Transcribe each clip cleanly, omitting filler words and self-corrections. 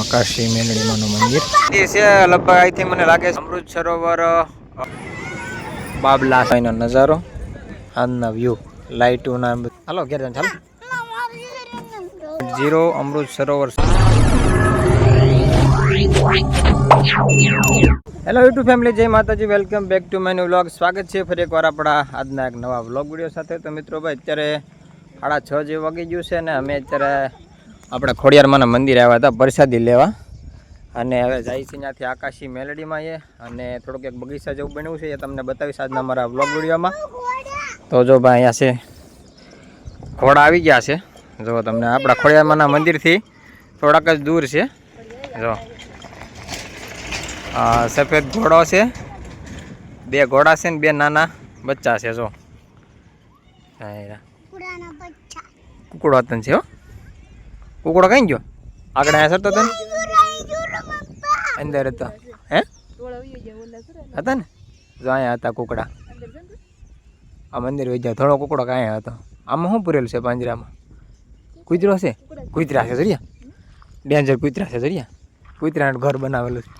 આકાશી મેલડીમાનું મંદિર છે. લગભગ આઈ થિંક મને લાગે છે અમૃત સરોવર બાબલા સાઈનો નજારો, આજના વ્યૂ, લાઇટો ના. હાલો ઘેર ચાલો. 0 Amrit Sarovar. Hello YouTube family, જય માતાજી, welcome back to my new vlog. સ્વાગત છે ફરી એકવાર આપણા આજના એક નવા વ્લોગ વિડીયો સાથે. તો મિત્રો ભાઈ અત્યારે 6:30 જેવું વાગી ગયું છે અને અમે અત્યારે આપણે ખોડિયારમાંના મંદિરે આવ્યા હતા પ્રસાદી લેવા, અને હવે જાય છે ત્યાંથી આકાશી મેલડીમાં એ, અને થોડુંક એક બગીચા જેવું બન્યું છે એ તમને બતાવીશ આજના મારા વ્લોગ વિડીયોમાં. તો જો ભાઈ અહીંયા છે ઘોડા આવી ગયા છે. જો તમને આપણા ખોડિયારમાંના મંદિરથી થોડાક જ દૂર છે. જો સફેદ ઘોડો છે, 2 ઘોડા છે ને 2 નાના બચ્ચા છે. જો કુકડો હતો છે. હો કુકડો કઈ ગયો? આગળ અહીંયા સરતો હતો ને, અંદર હતો. હે હતા ને? જો અહીંયા હતા કુકડા. આ મંદિર વહી થોડો કુકડો કાંઈ હતો. આમાં શું પૂરેલું છે પાંજરામાં? કૂતરો છે. કૂતરા છે જરિયા, ડેન્જર કૂતરા છે જરિયા. કૂતરાનું ઘર બનાવેલું છે.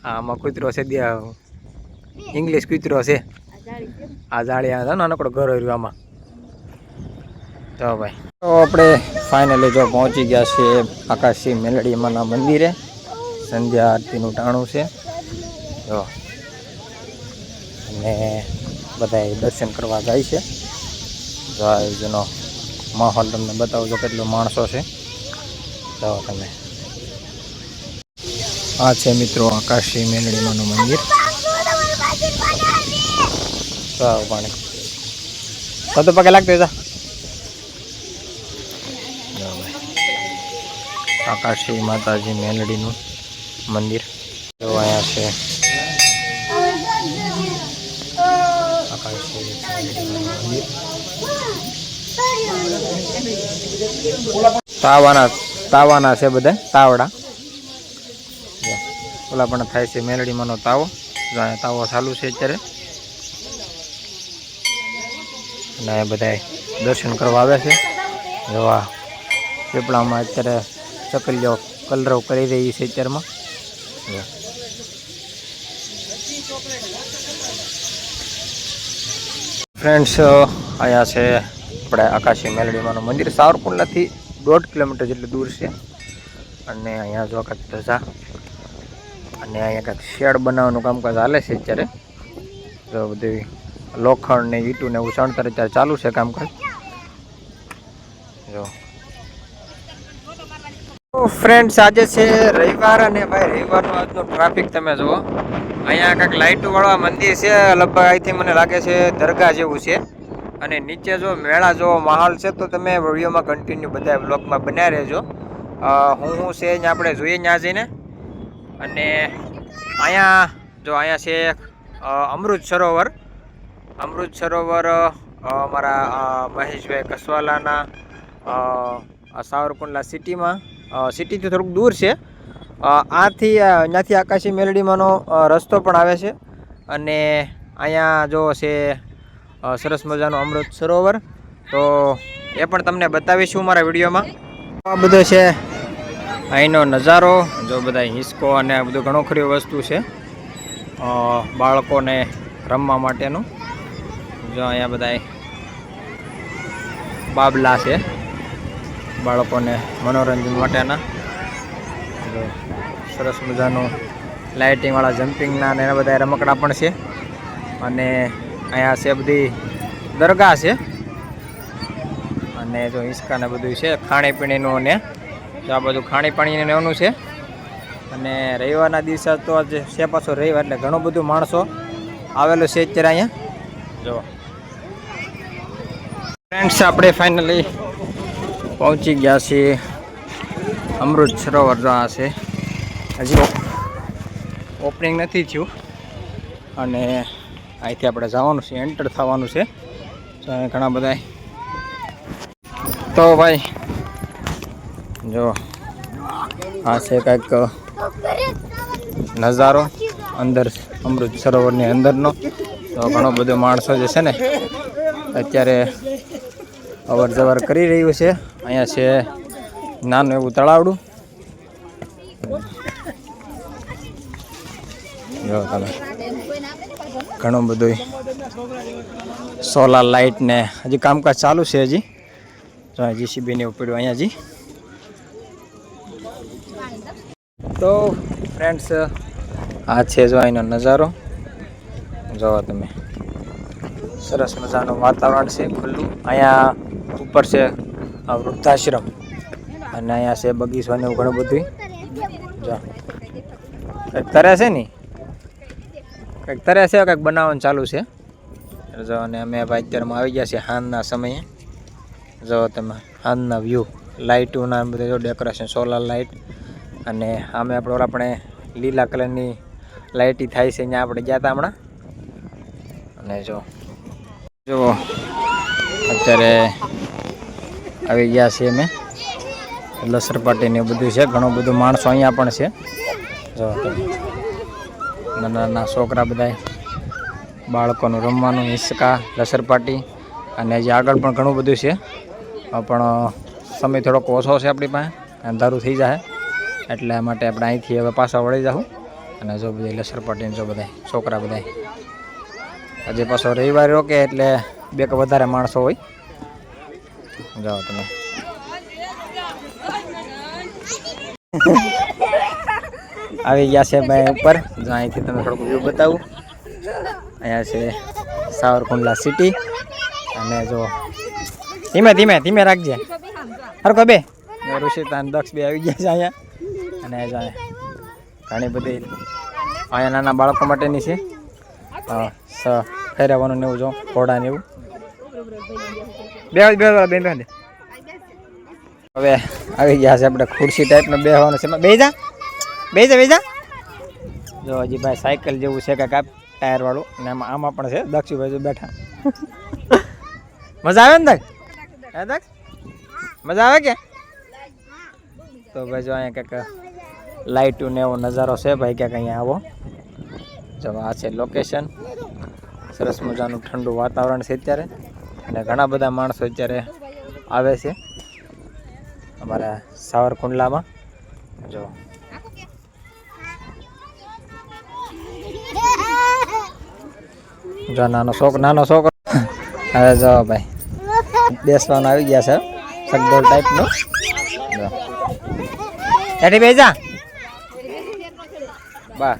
હા આમાં કૂતરો છે, ઇંગ્લિશ કૂતરો છે. આ જાળી આ નાનકડો ઘર રહ્યું આમાં. તો ભાઈ તો આપણે ફાઇનલી જો પહોંચી ગયા છીએ આકાશી મેલડીમાંના મંદિરે. સંધ્યા આરતીનું ટાણું છે. જો અને બધા દર્શન કરવા જાય છે. જો જેનો માહોલ તમને બતાવજો કેટલો માણસો છે. જો તમે આ છે મિત્રો આકાશી મેલડીમાંનું મંદિર. પાણી તો પગે લાગતો હતા. આકાશી માતાજી મેલડીનું મંદિર જો અહીંયા છે. આકાશી મેલડીનું મંદિર તાવાના છે બધા તાવડા. ઓલા પણ થાય છે મેલડીમાંનો તાવો. જો અહીંયા તાવો ચાલુ છે અત્યારે, અને બધા દર્શન કરવા આવે છે. જો આ પીપળામાં અત્યારે ચકલીઓ કલરવ કરી રહી છે અત્યારમાં. ફ્રેન્ડ્સ અહીંયા છે આપણે આકાશી મેલડીમાંનું મંદિર. સાવરકુંડલાથી 1.5 કિલોમીટર જેટલું દૂર છે. અને અહીંયા જો કાંઈક ધજા અને અહીંયા કાંઈક શેડ બનાવવાનું કામકાજ હાલે છે અત્યારે. જો બધી લોખંડ ને ઈંટું ને એવું ચણતર અત્યારે ચાલુ છે કામકાજ. જો ફ્રેન્ડ્સ આજે છે રવિવાર, અને ભાઈ રવિવારનો આજનો ટ્રાફિક તમે જુઓ. અહીંયા કાંઈક લાઇટો વાળા મંદિર છે. લગભગ અહીંથી મને લાગે છે દરગાહ જેવું છે. અને નીચે જો મેળા જેવો માહોલ છે. તો તમે વિડીયોમાં કન્ટિન્યુ બધા બ્લોગમાં બન્યા રહેજો. હું છે અહીંયા આપણે જોઈએ ત્યાં જઈને. અને અહીંયા જો અહીંયા છે અમૃત સરોવર. અમૃત સરોવર અમારા મહેશભાઈ કસવાલાના સાવરકુંડલા સિટીથી થોડુંક દૂર છે. ત્યાંથી આકાશી મેલડીમાંનો રસ્તો પણ આવે છે. અને અહીંયા જો છે સરસ મજાનું અમૃત સરોવર. તો એ પણ તમને બતાવીશું મારા વિડીયોમાં. આ બધો છે અહીંનો નજારો. જો બધા હિંચકો અને બધું ઘણું ખરી વસ્તુ છે બાળકોને રમવા માટેનું. જો અહીંયા બધા બાબલા છે બાળકોને મનોરંજન માટેના. જો સરસ મજાનું લાઇટિંગવાળા જમ્પિંગના ને એના બધા રમકડા પણ છે. અને અહીંયા છે બધી દરગાહ છે. અને જો હિંચકા ને બધું છે ખાણીપીણીનું. અને તો આ બધું ખાણીપીણીનું એનું છે. અને રવિવારના દિવસે તો આજે છે પાછો રવિવાર, એટલે ઘણું બધું માણસો આવેલું છે અત્યારે અહીંયા. જો ફ્રેન્ડ્સ આપણે ફાઇનલી પહોંચી ગયા છીએ અમૃત સરોવર. જો આ છે, હજી ઓપનિંગ નથી થયું. અને અહીંથી આપણે જવાનું છે, એન્ટર થવાનું છે. ઘણા બધા. તો ભાઈ જો આ છે કંઈક નજારો અંદર અમૃત સરોવરની અંદરનો. તો ઘણો બધો માણસો જે છે ને અત્યારે અવર જવર કરી રહ્યું છે. અહીંયા છે નાનું એવું તળાવડું. જો તમે ઘણું બધું સોલાર લાઇટ ને હજી કામકાજ ચાલુ છે. હજી જો જીસીબી ને પડ્યું અહીંયા હજી. તો ફ્રેન્ડ્સ આ છે જો અહીંનો નજારો. જોવો તમે સરસ મજાનું વાતાવરણ છે ખુલ્લું. અહીંયા ઉપર છે વૃદ્ધાશ્રમ અને અહીંયા છે બગીચો ને એવું ઘણું બધું. જો કંઈક તરે છે ને, કંઈક તરે છે, કંઈક બનાવવાનું ચાલુ છે. જો અને અમે ભાઈ અત્યારમાં આવી ગયા છીએ હાંજના સમયે. જો તમે હાંજના વ્યૂ, લાઇટોના બધું જો ડેકોરેશન, સોલાર લાઇટ. અને આમે આપણે લીલા કલરની લાઇટી થાય છે. અહીંયા આપણે ગયા હતા હમણાં. અને જો અત્યારે આવી ગયા છીએ અમે લસરપાટી ને બધું છે. ઘણું બધું માણસો અહીંયા પણ છે. જો નાના નાના છોકરા બધા, બાળકોનું રમવાનું, હિંચકા, લસરપાટી અને જે આગળ પણ ઘણું બધું છે. પણ સમય થોડોક ઓછો છે આપણી પાસે, અંધારું થઈ જાય એટલે માટે આપણે અહીંથી હવે પાછા વળી જાઉં. અને જો બધી લસરપાટીને જો બધા છોકરા બધા હજી પાછો રવિવાર રોકે એટલે બે કે વધારે માણસો હોય. જાઓ તમે આવી ગયા છે ભાઈ ઉપર. જો અહીંથી તમે થોડુંક વ્યૂ બતાવું. અહીંયા છે સાવરકુંડલા સિટી. અને જો ધીમે ધીમે ધીમે રાખજે હરકો બે ઋષિતા દક્ષ બે આવી ગયા છે અહીંયા. અને ઘણી બધી અહીંયા નાના બાળકો માટેની છે ફેરવવાનું ને એવું. જો ઘોડા ને એવું બે હવે આવી ગયા છે આપણે ખુરશી ટાઈપનું બેસવાનું છે. બેજા જો હજી ભાઈ સાયકલ જેવું છે કાંઈક ટાયર વાળું. અને આમાં પણ છે દક્ષુભાઈ જો બેઠા. મજા આવે ને દક્ષ? હે દક્ષ મજા આવે કે? તો ભાઈ જો અહીંયા કંઈક લાઇટું ને એવો નજારો છે ભાઈ. ક્યાંક અહીંયા આવો. જો આ છે લોકેશન. સરસ મજાનું ઠંડુ વાતાવરણ છે અત્યારે. અને ઘણા બધા માણસો અત્યારે આવે છે અમારા સાવરકુંડલામાં. જો નાનો છોકરો હવે જો ભાઈ બેસવાનું આવી ગયા છે સગડોળ ટાઈપનું. એઠી બેજા બા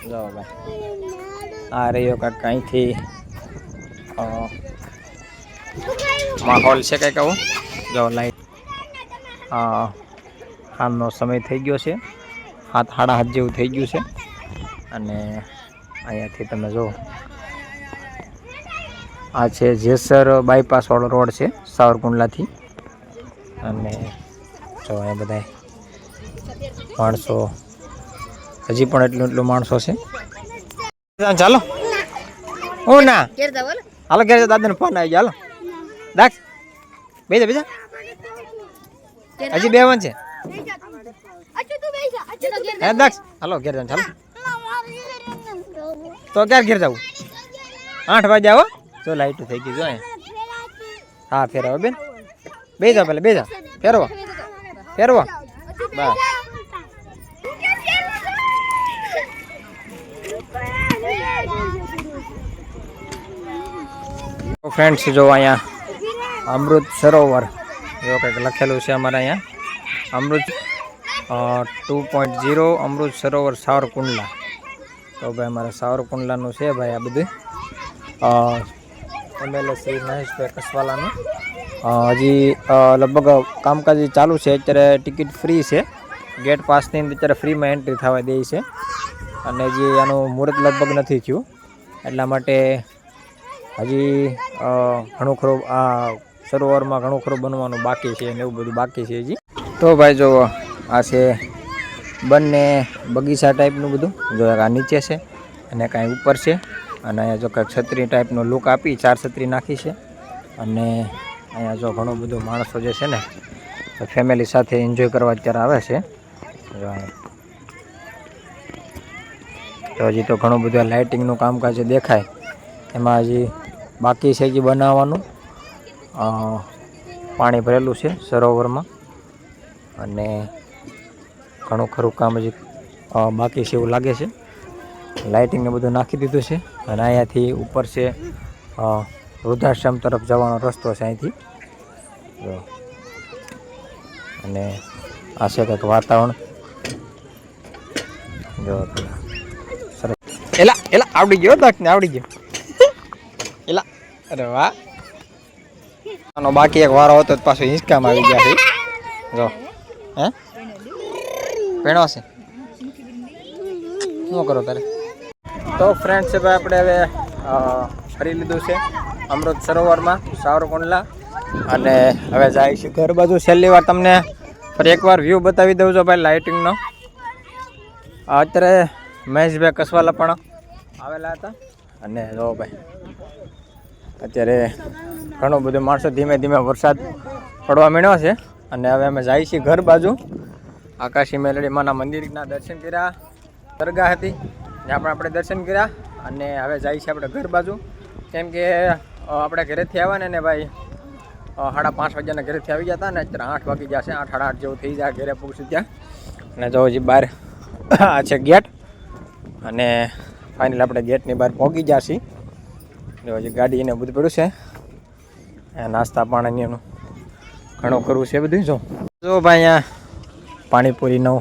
જો ભાઈ આ રહ્યો કાંઈક અહીંથી માહોલ છે કંઈક આવું. જો લાઈટ હાલનો સમય થઈ ગયો છે, 7:30 જેવું થઈ ગયું છે. અને અહીંયાથી તમે જો આ છે જેસર બાયપાસ વાળો રોડ છે સાવરકુંડલાથી. અને જો અહીંયા બધા માણસો હજી પણ એટલું માણસો છે. ચાલો હું ના હાલો ઘેર દાદાને ફોન આવી ગયો. હાલો દાક્ષ બેજા હજી 2 वन છે. હે દાક્ષ હાલો ઘેર જાવ. ચાલો તો ક્યારે ઘેર જવું? 8 વાગે આવો. જો લાઈટ થઈ ગઈ જો અહીંયા. હા ફેરવો બેન, બેજા પેલા બેજા ફેરવો બસ. ફ્રેન્ડ્સ જો અહીંયા અમૃત સરોવર જો કંઈક લખેલું છે અમારે અહીંયા. અમૃત 2.0 અમૃત સરોવર સાવરકુંડલા. તો ભાઈ અમારા સાવરકુંડલાનું છે ભાઈ આ બધું. MLA શ્રી મહેશભાઈ કસવાલાનું હજી લગભગ કામકાજ ચાલુ છે. અત્યારે ટિકિટ ફ્રી છે, ગેટ પાસની અત્યારે ફ્રીમાં એન્ટ્રી થવા દે છે. અને હજી આનું મુહૂર્ત લગભગ નથી થયું એટલા માટે હજી ઘણું ખરું આ સરોવરમાં ઘણું ખરું બનવાનું બાકી છે ને એવું બધું બાકી છે હજી. તો ભાઈ જો આ છે બંને બગીચા ટાઈપનું બધું. જો આ નીચે છે અને કાંઈ ઉપર છે. અને અહીંયા જો કંઈક છત્રી ટાઈપનો લુક આપી 4 છત્રી નાખી છે. અને અહીંયા જો ઘણું બધું માણસો જે છે ને ફેમિલી સાથે એન્જોય કરવા અત્યારે આવે છે. તો હજી તો ઘણું બધું લાઇટિંગનું કામકાજ દેખાય એમાં હજી બાકી છે હજી બનાવવાનું. પાણી ભરેલું છે સરોવરમાં. અને ઘણું ખરું કામ હજી બાકી છે એવું લાગે છે. લાઇટિંગને બધું નાખી દીધું છે અને અહીંયાથી ઉપર છે વૃદ્ધાશ્રમ તરફ જવાનો રસ્તો છે અહીંથી. અને આ છે કંઈક વાતાવરણ જો સરસ. એલા એલા આવડી ગયો દક્ષને આવડી ગયો એલા. અરે વાહ. આનો બાકી એક વારો હતો પાછો હિંચકામાં આવી ગયા છે જો. હે પેણો છે શું કરો તારે? તો ફ્રેન્ડ છે ભાઈ આપણે હવે ફરી લીધું છે અમૃત સરોવરમાં સાવરકુંડલા અને હવે જાય છે ઘર બાજુ. છેલ્લી વાર તમને ફરી એકવાર વ્યૂ બતાવી દઉં છું ભાઈ લાઇટિંગનો. અત્યારે મહેશભાઈ કસવાલા પણ આવેલા હતા અને જો ભાઈ અત્યારે ઘણું બધું માણસો ધીમે ધીમે વરસાદ પડવા માંડ્યો છે અને હવે અમે જાય છીએ ઘર બાજુ. આકાશી મેલડી માના મંદિરના દર્શન કર્યા, દરગાહ હતી ત્યાં પણ આપણે દર્શન કર્યા અને હવે જાય છે આપણે ઘર બાજુ. કેમ કે આપણે ઘરેથી આવ્યા ને ભાઈ 5:30 વાગ્યાના ઘરેથી આવી ગયા હતા ને અત્યારે 8 વાગી ગયા છે. 8 સાડા 8 જેવું થઈ જાય ઘરે પહોંચી ત્યાં. અને જો હજી બહાર આ છે ગેટ અને ફાઇનલ આપણે ગેટની બહાર પહોંચી ગયા છીએ. જો હજી ગાડી એને બધું પડ્યું છે નાસ્તા પાણીની એનું ઘણું કરવું છે બધું. જો ભાઈ અહીંયા પાણીપુરીનો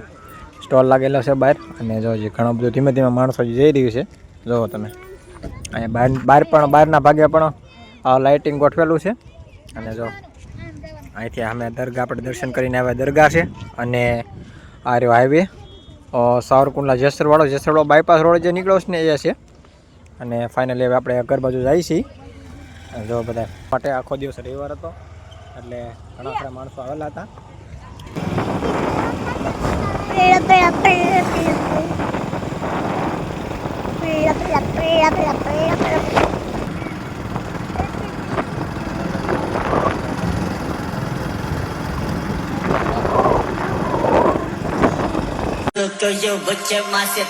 સ્ટોલ લાગેલો છે બહાર અને જો હજી ઘણું બધું ધીમે ધીમે માણસો જઈ રહ્યું છે. જુઓ તમે અહીંયા બહારના ભાગે પણ લાઇટિંગ ગોઠવેલું છે. અને જો અહીંથી અમે દરગાહ આપણે દર્શન કરીને આવ્યા દરગાહ છે અને આ રહ્યો હાઈવે સાવરકુંડલા જેસરવાળો બાયપાસ રોડ જે નીકળ્યો છે ને એ છે. અને ફાઇનલી હવે આપણે ઘર બાજુ જઈએ છીએ. જો બધા માટે આખો દિવસ રવિવાર હતો એટલે ઘણા ખરા માણસો આવેલા હતા. तो जो बच्चे माँ से